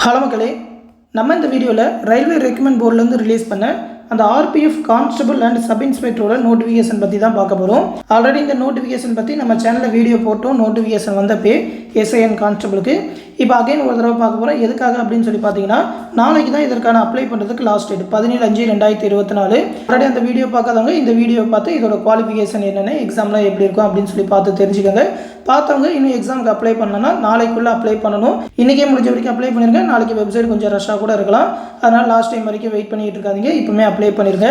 Hello மக்களே, நம்ம இந்த வீடியோவில் ரயில்வே ரெக்ரூட்மெண்ட் போர்டிலேருந்து ரிலீஸ் பண்ண அந்த ஆர்பிஎஃப் கான்ஸ்டபிள் அண்ட் சப் இன்ஸ்பெக்டரோட நோட்டிஃபிகேஷன் பற்றி தான் பார்க்க போகிறோம். ஆல்ரெடி இந்த நோட்டிஃபிகேஷன் பற்றி நம்ம சேனலில் வீடியோ போட்டோம். நோட்டிஃபிகேஷன் வந்தப்பே எஸ்ஐஎன் கான்ஸ்டபிளுக்கு இப்போ அகைன் ஒரு தடவை பார்க்க போகிறோம். எதுக்காக அப்படின்னு சொல்லி பார்த்தீங்கன்னா, நாளைக்கு தான் இதற்கான அப்ளை பண்ணுறதுக்கு லாஸ்ட் டேட் 17/5/2024. ஆல்ரெடி அந்த வீடியோ பார்க்காதவங்க இந்த வீடியோ பார்த்து இதோட குவாலிஃபிகேஷன் என்னென்ன, எக்ஸாம்லாம் எப்படி இருக்கும் அப்படின்னு சொல்லி பார்த்து தெரிஞ்சுக்கோங்க. பார்த்தவங்க இன்னும் எக்ஸாமுக்கு அப்ளை பண்ணணும்னா நாளைக்குள்ளே அப்ளை பண்ணணும். இன்றைக்கே முடிஞ்ச வரைக்கும் அப்ளை பண்ணிருங்க. நாளைக்கு வெப்சைட் கொஞ்சம் ரஷ்ஷாக கூட இருக்கலாம். அதனால் லாஸ்ட் டைம் வரைக்கும் வெயிட் பண்ணிட்டு இருக்காதீங்க. இப்போமே அப்ளை பண்ணிருங்க.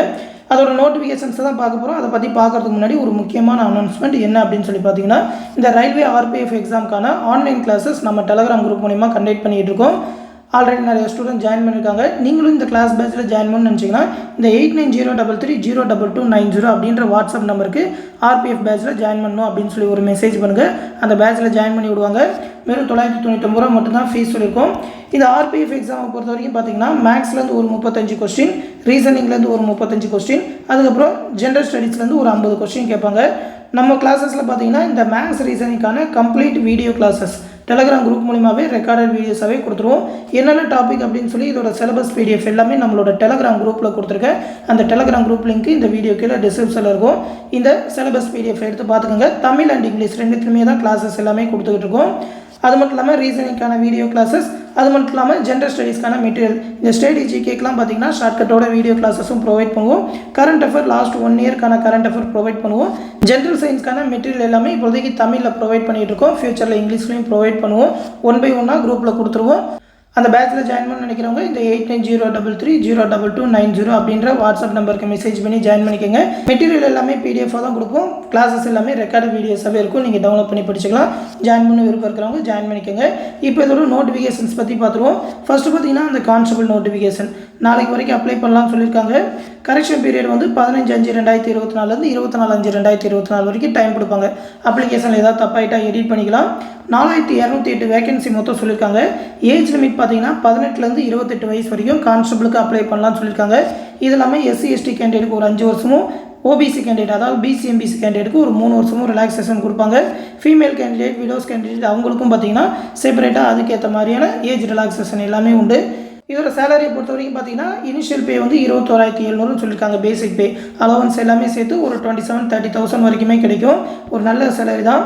அதோட நோட்டிஃபிகேஷன்ஸ் தான் பார்க்க போகிறோம். அதை பற்றி பார்க்கறதுக்கு முன்னாடி ஒரு முக்கியமான அனௌன்ஸ்மெண்ட் என்ன அப்படின்னு சொல்லி பார்த்தீங்கன்னா, இந்த ரயில்வே ஆர்பிஎஃப் எக்ஸாமுக்கான ஆன்லைன் கிளாஸஸ் நம்ம டெலகிராம் குரூப் மூலிமா கண்டக்ட் பண்ணிகிட்டு இருக்கோம். ஆல்ரெடி நிறைய ஸ்டூடெண்ட் ஜாயின் பண்ணியிருக்காங்க. நீங்களும் இந்த கிளாஸ் பேட்சில் ஜாயின் பண்ணணும்னு நினச்சிங்கன்னா இந்த 8903302290 அப்படின்ற வாட்ஸ்அப் நம்பருக்கு ஆர்பிஎஃப் பேட்சில் ஜாயின் பண்ணணும் அப்படின்னு சொல்லி ஒரு மெசேஜ் பண்ணுங்கள். அந்த பேட்சில் ஜாயின் பண்ணி விடுவாங்க. வெறும் 999 ரூபா மட்டும்தான் ஃபீஸ் சொல்லியிருக்கோம். இந்த ஆர்பிஎஃப் எக்ஸாமை பொறுத்த வரைக்கும் பார்த்தீங்கன்னா, மேக்ஸ்லேருந்து ஒரு 35 கொஸ்டின், ரீசனிங்லேருந்து ஒரு 35 கொஸ்டின், அதுக்கப்புறம் ஜென்ரல் ஸ்டடீஸ்லேருந்து ஒரு 50 கொஸ்டின் கேட்பாங்க. நம்ம கிளாஸஸில் பார்த்தீங்கன்னா இந்த மேக்ஸ் ரீசனிங்கான complete video classes Telegram group மூலிமாவே ரெக்கார்டட் வீடியோஸாகவே கொடுத்துருவோம். என்னென்ன டாபிக் அப்படின்னு சொல்லி இதோட சிலபஸ் பிடிஎஃப் எல்லாமே நம்மளோட டெலகிராம் குரூப்பில் கொடுத்துருக்கேன். அந்த டெலகிராம் குரூப் லிங்க் இந்த வீடியோ கீழே டிஸ்கிரிப்ஷனில் இருக்கும். இந்த சிலபஸ் பிடிஎஃப் எடுத்து பார்த்துக்கோங்க. தமிழ் அண்ட் இங்கிலீஷ் ரெண்டுத்துலையுமே தான் கிளாஸஸ் எல்லாமே கொடுத்துக்கிட்டு இருக்கோம். அது மட்டும் இல்லாமல் ரீசனிங்கான வீடியோ கிளாஸஸ், அது மட்டும் இல்லாமல் ஜென்ரல் ஸ்டடீஸ்க்கான மெட்டீரியல், இந்த ஸ்டேட் ஜிகேக்கெலாம் பார்த்தீங்கன்னா ஷார்ட்கட்டோட வீடியோ கிளாஸஸும் ப்ரொவைட் பண்ணுவோம். கரண்ட் அஃபேர் லாஸ்ட் 1 இயர்க்கான கரண்ட் அஃபேர் ப்ரொவைட் பண்ணுவோம். ஜென்ரல் சயின்ஸ்க்கான மெட்டீரியல் எல்லாமே இப்போதைக்கு தமிழில் ப்ரொவைட் பண்ணிகிட்டு இருக்கோம். ஃபியூச்சரில் இங்கிலீஷ்லையும் ப்ரொவைட் பண்ணுவோம். 1 by 1 குரூப்பில் கொடுத்துருவோம். அந்த பேட்சில் ஜாயின் பண்ண நினைக்கிறவங்க இந்த 8903302290 அப்படின்ற வாட்ஸ்அப் நம்பருக்கு மெசேஜ் பண்ணி ஜாயின் பண்ணிக்கோங்க. மெட்டீரியல் எல்லாமே பிடிஎஃபாக தான் கொடுப்போம். கிளாஸஸ் எல்லாமே ரெக்கார்டு வீடியோஸாகவே இருக்கும். நீங்கள் டவுன்லோட் பண்ணி படிச்சுக்கலாம். ஜாயின் பண்ண விருப்பம் இருக்கிறவங்க ஜாயின் பண்ணிக்கோங்க. இப்போ இதோட நோட்டிஃபிகேஷன்ஸ் பற்றி பார்த்துருவோம். ஃபஸ்ட்டு பார்த்தீங்கன்னா அந்த கான்ஸ்டபிள் நோட்டிஃபிகேஷன் நாளைக்கு வரைக்கும் அப்ளை பண்ணலாம்னு சொல்லியிருக்காங்க. கரெக்ஷன் பீரியட் வந்து 15/5/2024 24/5/2024 வரைக்கும் டைம் கொடுப்பாங்க. அப்ளிகேஷனில் ஏதாவது தப்பாயிட்டா எடிட் பண்ணிக்கலாம். 4208 வேகன்சி மொத்தம் சொல்லியிருக்காங்க. ஏஜ் லிமிட் பார்த்தீங்கன்னா 18 28 வயசு வரைக்கும் கான்ஸ்டபிளுக்கு அப்ளை பண்ணலாம்னு சொல்லியிருக்காங்க. இது இல்லாமல் SC ST கேண்டிடேட்டுக்கு ஒரு 5 வருஷமும், OBC கேண்டிடேட் அதாவது BC MBC கேண்டிடேட்டுக்கு ஒரு 3 வருஷமும் ரிலாக்ஸேஷன் கொடுப்பாங்க. ஃபீமேல் கேண்டிடேட், விடோஸ் கேண்டிடேட் அவங்களுக்கும் பார்த்தீங்கன்னா செப்பரேட்டாக அதுக்கேற்ற மாதிரியான ஏஜ் ரிலாக்ஸேஷன் எல்லாமே உண்டு. இதோட சேலரியை பொறுத்த வரைக்கும் பார்த்தீங்கன்னா இனிஷியல் பே வந்து 21,700 சொல்லியிருக்காங்க. பேசிக் பே அலவன்ஸ் எல்லாமே சேர்த்து ஒரு 27-30,000 வரைக்குமே கிடைக்கும். ஒரு நல்ல சேலரி தான்.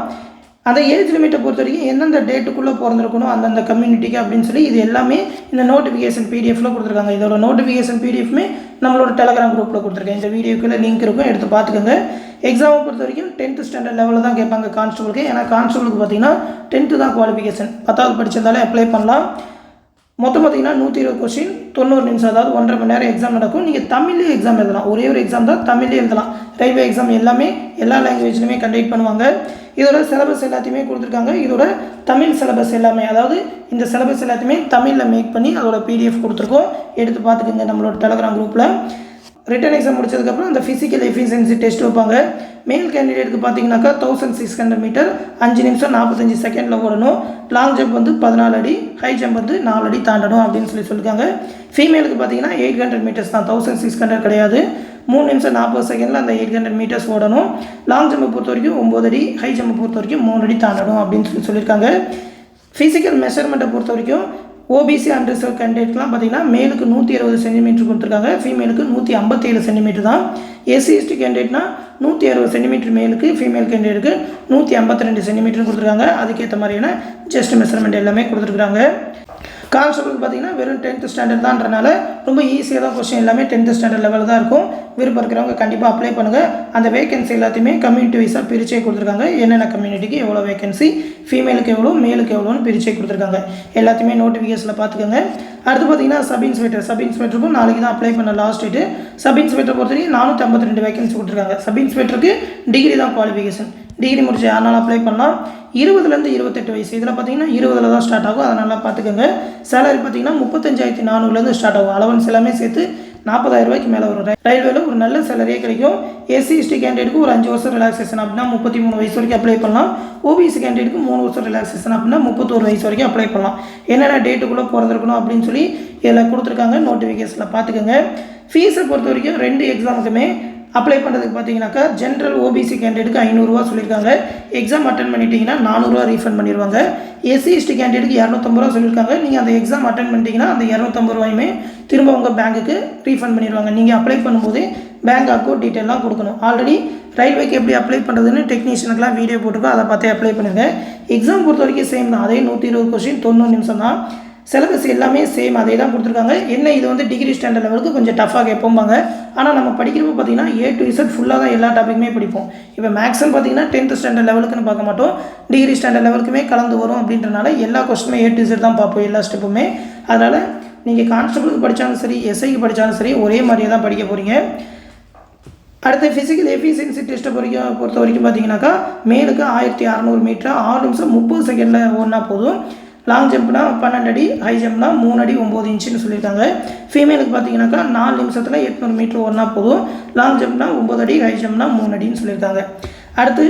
அந்த ஏஜ் லிமிட்டை பொறுத்த வரைக்கும் எந்தெந்த டேட்டுக்குள்ளே பிறந்திருக்கணும் அந்தந்த கம்யூனிட்டிக்கு அப்படின்னு சொல்லி இது எல்லாமே இந்த நோட்டிஃபிகேஷன் பிடிஎஃப்ல கொடுத்துருக்காங்க. இதோட நோட்டிஃபிகேஷன் பிடிஎஃப்மே நம்மளோட டெலகிராம் குரூப்பில் கொடுத்துருக்கேன். இந்த வீடியோக்குள்ளே லிங்க் இருக்கும், எடுத்து பார்த்துக்கோங்க. எக்ஸாமை பொறுத்த வரைக்கும் 10th ஸ்டாண்டர்ட் லெவலில் தான் கேட்பாங்க கான்ஸ்டபிளுக்கு. ஏன்னா கான்ஸ்டபிளுக்கு பார்த்தீங்கன்னா 10th தான் குவாலிஃபிகேஷன். 10வது படிச்சிருந்தாலே அப்ளை பண்ணலாம். மொத்தம் பார்த்தீங்கன்னா 120 கொஸ்டின், 90 நிமிஷம், அதாவது 1.5 மணி நேரம் எக்ஸாம் நடக்கும். நீங்கள் தமிழ்லேயே எக்ஸாம் எழுதலாம். ஒரே ஒரு எக்ஸாம் தான் தமிழ்லேயே எழுதலாம். ரயில்வே எக்ஸாம் எல்லாமே எல்லா லாங்குவேஜ்லையுமே கண்டக்ட் பண்ணுவாங்க. இதோட சிலபஸ் எல்லாத்தையுமே கொடுத்துருக்காங்க. இதோட தமிழ் சிலபஸ் எல்லாமே, அதாவது இந்த சிலபஸ் எல்லாத்தையுமே தமிழில் மேக் பண்ணி அதோட பிடிஎஃப் கொடுத்துருக்கோம். எடுத்து பார்த்துக்கோங்க நம்மளோட டெலகிராம் குரூப்பில். ரிட்டன் எக்ஸாம் முடிச்சதுக்கப்புறம் அந்த ஃபிசிக்கல் எஃபிஷியன்சி டெஸ்ட் வைப்பாங்க. மேல் கேண்டிடேட்டுக்கு பார்த்தீங்கன்னாக்கா 1600 மீட்டர் 5 நிமிஷம் 45 செகண்டில் ஓடணும். லாங் ஜம்ப் வந்து 14 அடி, ஹை ஜம்ப் வந்து 4 அடி தாண்டணும் அப்படின்னு சொல்லியிருக்காங்க. ஃபீமேலுக்கு பார்த்தீங்கன்னா 800 மீட்டர்ஸ் தான், 1600 கிடையாது. 3 நிமிஷம் 40 செகண்டில் அந்த 800 மீட்டர்ஸ் ஓடணும். லாங் ஜம்பை பொறுத்த வரைக்கும் 9 அடி, ஹை ஜம்பை பொறுத்த வரைக்கும் 3 அடி தாண்டணும் அப்படின்னு சொல்லியிருக்காங்க. ஃபிசிக்கல் மெஷர்மெண்ட்டை பொறுத்த வரைக்கும் OBC அண்ட் ரிசர்வ் கேண்டிடேட்லாம் பார்த்தீங்கன்னா மேலுக்கு 120 சென்டிமீட்டர் கொடுத்துருக்காங்க. ஃபீமேலுக்கு 157 சென்டிமீட்டர் தான். SC ST கேண்டிடேட்னா 160 சென்டிமீட்டர் மேலுக்கு, ஃபீமேல் கேண்டிடேட்டுக்கு 152 சென்டிமீட்டர் கொடுத்துருக்காங்க. அதுக்கேற்ற மாதிரியான ஜஸ்ட் மெஷர்மெண்ட் எல்லாமே கொடுத்துருக்காங்க. கான்ஸ்டபிளுக்கு பார்த்தீங்கன்னா வெறும் 10th ஸ்டாண்டர்ட் தான்றனால ரொம்ப ஈஸியாக தான் கொஸ்டின் எல்லாமே 10th ஸ்டாண்டர்ட் லெவலில் தான் இருக்கும். விருப்பம் இருக்கிறவங்க கண்டிப்பாக அப்ளை பண்ணுங்கள். அந்த வேகன்சி எல்லாத்தையுமே கம்யூனிட்டி வைஸாக பிரிச்சே கொடுத்துருக்காங்க. என்னென்ன கம்யூனிட்டிக்கு எவ்வளோ வேகன்சி, ஃபீமேலுக்கு எவ்வளோ, மேலுக்கு எவ்வளோன்னு பிரிச்சே கொடுத்துருக்காங்க. எல்லாத்தையுமே நோட்டிஃபிகேஷனில் பார்த்துக்கோங்க. அடுத்து பார்த்தீங்கன்னா சப் இன்ஸ்பெக்டருக்கும் நாளைக்கு தான் அப்ளை பண்ண லாஸ்ட் டேட்டு. சப் இன்ஸ்பெக்டர் பொறுத்த வரைக்கும் 452 வேகன்சி கொடுத்துருக்காங்க. சப் இன்ஸ்பெக்டருக்கு டிகிரி தான் குவாலிஃபிகேஷன். டிகிரி முடிச்சு யாருனாலும் அப்ளை பண்ணலாம். 20 28 வயசு. இதில் பார்த்தீங்கன்னா 20 தான் ஸ்டார்ட் ஆகும். அதை நல்லா பார்த்துக்கோங்க. சேலரி பார்த்தீங்கன்னா 35,400 ஸ்டார்ட் ஆகும். அலவன்ஸ் எல்லாமே சேர்த்து 40,000 ரூபாய்க்கு மேலே வரும். ரயில்வேல ஒரு நல்ல சேலரியே கிடைக்கும். SC ST கேண்டிடேட்டுக்கு ஒரு 5 வருஷம் ரிலாக்ஸேஷன் அப்படின்னா 33 வயசு வரைக்கும் அப்ளை பண்ணலாம். OBC கேண்டிடேட்டுக்கு 3 வருஷம் ரிலாக்ஸேஷன் அப்படின்னா 31 வயசு வரைக்கும் அப்ளை பண்ணலாம். என்னென்ன டேட்டுக்குள்ளே பிறந்திருக்கணும் அப்படின்னு சொல்லி இதில் கொடுத்துருக்காங்க. நோட்டிஃபிகேஷனில் பார்த்துக்கோங்க. ஃபீஸை பொறுத்த வரைக்கும் 2 எக்ஸாமுக்குமே அப்ளை பண்ணுறதுக்கு பார்த்தீங்கன்னாக்கா ஜென்ரல் ஓபிசி கேண்டிடேட்டுக்கு 500 ரூபா சொல்லியிருக்காங்க. எக்ஸாம் அட்டன் பண்ணிட்டீங்கன்னா 400 ரூபா ரீஃபண்ட் பண்ணிடுவாங்க. எஸ்சி எஸ்டி கேண்டிடேட்டுக்கு 250 ரூபா சொல்லியிருக்காங்க. நீங்கள் அந்த எக்ஸாம் அட்டன் பண்ணிட்டீங்கன்னா அந்த 250 ரூபாயுமே திரும்ப உங்கள் பேங்க்குக்கு ரீஃபண்ட் பண்ணிடுவாங்க. நீங்கள் அப்ளை பண்ணும்போது பேங்க் அக்கௌண்ட் டீட்டெயிலாம் கொடுக்கணும். ஆல்ரெடி ரயில்வேக்கு எப்படி அப்ளை பண்ணுறதுன்னு டெக்னீஷியனுக்குலாம் வீடியோ போட்டுருக்கோம், அதை பார்த்தே அப்ளை பண்ணுங்கள். எக்ஸாம் பொறுத்த வரைக்கும் சேம் தான். அதே 120 கொஸ்டின் 90 நிமிஷம் தான். சிலபஸ் எல்லாமே சேம் அதே தான் கொடுத்துருக்காங்க. என்ன இது வந்து டிகிரி ஸ்டாண்டர்ட் லெவலுக்கு கொஞ்சம் டஃபாக கேட்போம்பாங்க. ஆனால் நம்ம படிக்கிறப்ப பார்த்தீங்கன்னா A to Z ஃபுல்லாக தான் எல்லா டாப்பிக்குமே படிப்போம். இப்போ மேக்ஸிமம் பார்த்தீங்கன்னா 10th ஸ்டாண்டர்ட் லெவலுக்குன்னு பார்க்க மாட்டோம், டிகிரி ஸ்டாண்டர்ட் லெவலுக்குமே கலந்து வரும். அப்படின்றனால எல்லா கொஸ்டினுமே A to Z தான் பார்ப்போம், எல்லா ஸ்டெப்புமே. அதனால் நீங்கள் கான்ஸ்டபிளுக்கு படித்தாலும் சரி, எஸ்ஐக்கு படித்தாலும் சரி, ஒரே மாதிரியே தான் படிக்க போகிறீங்க. அடுத்து ஃபிசிக்கல் எஃபிஷியன்சி டெஸ்ட்டை பொறுத்த வரைக்கும் பார்த்தீங்கன்னாக்கா மேலுக்கு 1600 மீட்டர் 6 நிமிஷம் 30 செகண்டில் ஓடினா போதும். லாங் ஜம்ப்னா 12 அடி, ஹை ஜம்ப்னா 3 அடி 9 இன்ச்சுன்னு சொல்லியிருக்காங்க. ஃபீமேலுக்கு பார்த்தீங்கன்னாக்கா 4 நிமிஷத்தில் 800 மீட்டர் ஓடினா போதும். லாங் ஜம்ப்னா 9 அடி, ஹை ஜம்ப்னா 3 அடின்னு சொல்லியிருக்காங்க. அடுத்து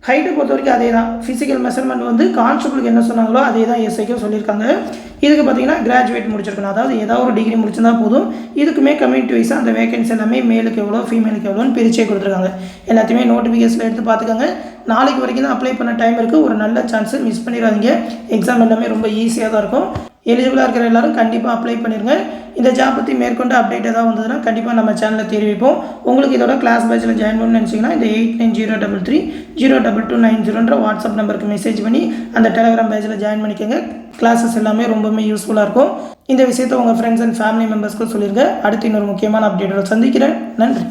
ஹைட்டை பொறுத்த வரைக்கும் அதே தான். ஃபிசிக்கல் மெஷர்மெண்ட் வந்து கான்ஸ்டபிளுக்கு என்ன சொன்னாங்களோ அதே தான் எஸ்ஐக்கும் சொல்லியிருக்காங்க. இதுக்கு பார்த்தீங்கன்னா கிராஜுவேட் முடிச்சிருக்கணும், அதாவது ஏதாவது ஒரு டிகிரி முடிச்சிருந்தா போதும். இதுக்குமே கம்யூனிட்டி வைஸாக அந்த வேகன்சி எல்லாமே மேலுக்கு எவ்வளோ ஃபீமேலுக்கு எவ்வளோன்னு பிரிச்சே கொடுத்துருக்காங்க. எல்லாத்தையுமே நோட்டிஃபிகேஷனில் எடுத்து பார்த்துக்கோங்க. நாளைக்கு வரைக்கும் தான் அப்ளை பண்ண டைம் இருக்குது. ஒரு நல்ல சான்ஸு மிஸ் பண்ணிடாதீங்க. எக்ஸாம் எல்லாமே ரொம்ப ஈஸியாக தான் இருக்கும். எலிஜிபிளாக இருக்கிற எல்லாரும் கண்டிப்பாக அப்ளை பண்ணிடுங்க. இந்த ஜாப் பற்றி மேற்கொண்டு அப்டேட் ஏதாவது வந்ததுன்னா கண்டிப்பாக நம்ம சேனலில் தெரிவிப்போம். உங்களுக்கு இதோட கிளாஸ் பேட்சில் ஜாயின் பண்ணணும்னு நினச்சிங்கன்னா இந்த 8903302290 வாட்ஸ்அப் நம்பருக்கு மெசேஜ் பண்ணி அந்த டெலிகிராம் பேட்சில் ஜாயின் பண்ணிக்கோங்க. கிளாஸஸ் எல்லாமே ரொம்பவுமே யூஸ்ஃபுல்லாக இருக்கும். இந்த விஷயத்தை உங்கள் ஃப்ரெண்ட்ஸ் அண்ட் ஃபேமிலி மெம்பர்ஸ்க்கு சொல்லிடுங்க. அடுத்து இன்னொரு முக்கியமான அப்டேட்டோட சந்திக்கிறேன். நன்றி.